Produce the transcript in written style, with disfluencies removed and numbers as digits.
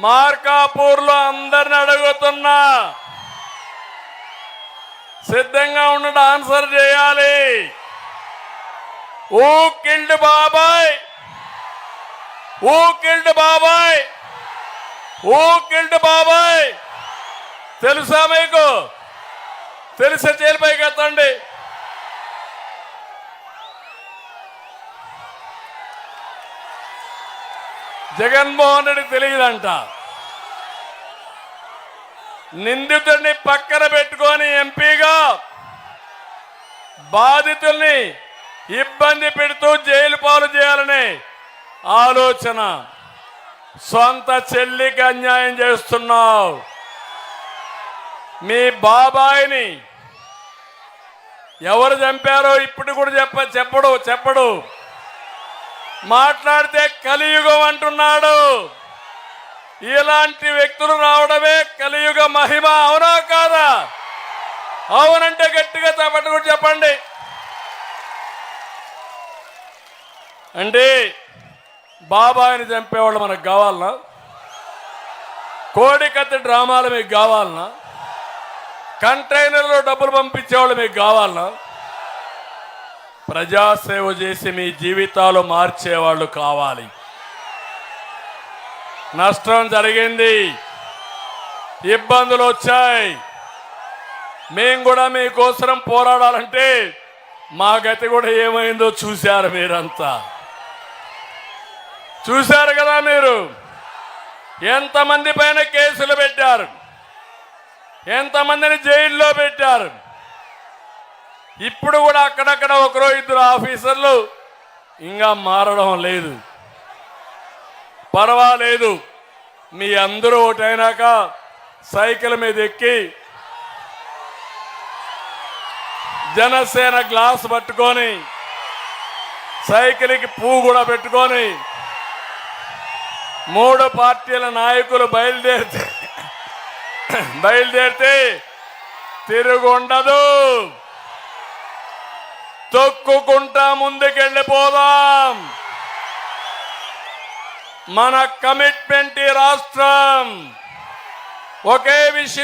మార్కాపూర్లో అందరిని అడుగుతున్నా, సిద్ధంగా ఉండండి, ఆన్సర్ చేయాలి. హూ కిల్డ్ బాబాయ్? హూ కిల్డ్ బాబాయ్? హూ కిల్డ్ బాబాయ్? తెలుసా మీకు? తెలిసే చేలిపైకి ఎత్తండి. జగన్మోహన్ రెడ్డి తెలియదంట. నిందితుడిని పక్కన పెట్టుకొని ఎంపీగా బాధితుల్ని ఇబ్బంది పెడుతూ జైలు పాలు చేయాలనే ఆలోచన. సొంత చెల్లికి అన్యాయం చేస్తున్నావు. మీ బాబాయిని ఎవరు చంపారో ఇప్పుడు కూడా చెప్పడు. మాట్లాడితే కలియుగం అంటున్నాడు. ఇలాంటి వ్యక్తులు రావడమే కలియుగ మహిమ. అవునా కాదా? అవునంటే గట్టిగా పట్టుకుని చెప్పండి. అంటే బాబాయిని చంపేవాళ్ళు మనకు కావాలనా? కోడికత్తి డ్రామాలు మీకు కావాలనా? కంటైనర్లో డబ్బులు పంపించేవాళ్ళు మీకు కావాలనా? ప్రజాసేవ చేసి మీ జీవితాలు మార్చేవాళ్ళు కావాలి. నష్టం జరిగింది, ఇబ్బందులు వచ్చాయి. మేము కూడా మీకోసం పోరాడాలంటే మా గతి కూడా ఏమైందో చూశారు. మీరంతా చూశారు కదా. మీరు ఎంతమంది పైన కేసులు పెట్టారు, ఎంతమందిని జైల్లో పెట్టారు. ఇప్పుడు కూడా అక్కడక్కడ ఒకరో ఇద్దరు ఆఫీసర్లు ఇంకా మారడం లేదు. పర్వాలేదు, మీ అందరూ ఒకటైనాక సైకిల్ మీద ఎక్కి జనసేన గ్లాస్ పట్టుకొని సైకిల్కి పువ్వు కూడా పెట్టుకొని 3 పార్టీల నాయకులు బయలుదేరితే తిరుగుండదు. తొక్కుకుంటా ముందుకెళ్ళిపోదాం. మన కమిట్మెంట్ ఈ రాష్ట్రం. ఒకే విషయం